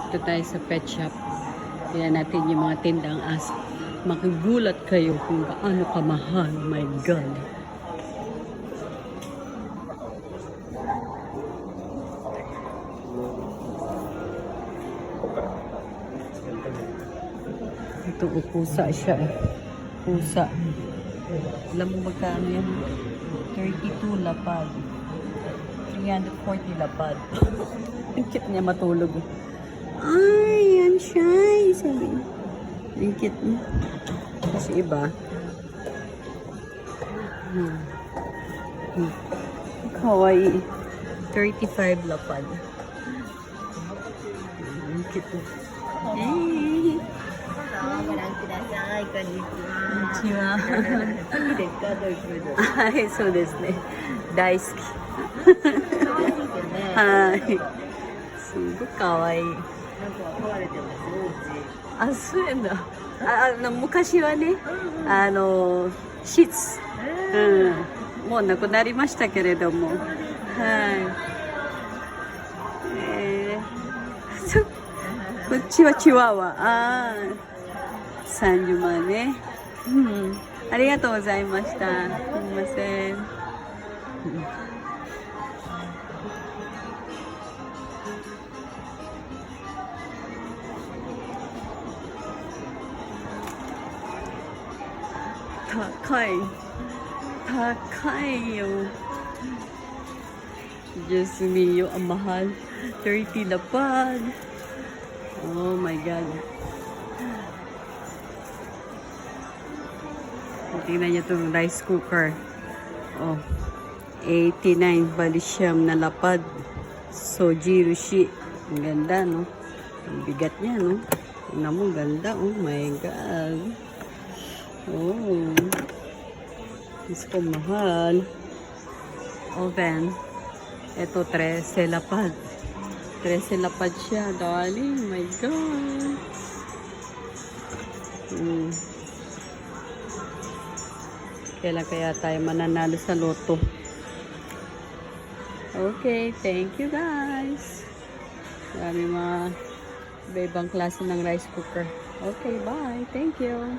Dito tayo sa pet shop. Kaya natin yung mga tindang aso. Makigulat kayo kung gaano kamahal. Oh my God. Ito, pusa siya. Pusa. Alam mo magkano yan? 32 lapad. 340 lapad. Ang cute niya matulog. Ay, yan siya. Sabi. Ang cute niya. Kasi iba. Kawaii. 35 lapad. Ang cute niya. Hey! ご覧ください。こんにちこんにちは。は。好きですか、ドイツフード。はい、そうですね。大好き。可愛いですよね。はい。すごいかわいい。なんか飼われてます、お家。あ、そうやんだ。昔はね、シーツ。もうなくなりましたけれども。はい。こっちはチワワ。ああ。30万ね。ありがとうございました。すみません。高い。高いよ。Diyos mio, ang mahal. 30 lapad. Oh my God. Tingnan niyo itong rice cooker. Oh, 89 balisham na lapad. Sojirushi. Ang ganda, no? Ang bigat niya, no? Tingnan mo, ganda. Oh my God. Oh. Diyos ko, mahal. Oven. Ito, 13 lapad. 13 lapad siya, darling. Oh my God. Kailan kaya tayo mananalo sa loto? Okay, thank you guys. Marami mga iba-ibang klase ng rice cooker. Okay, bye. Thank you.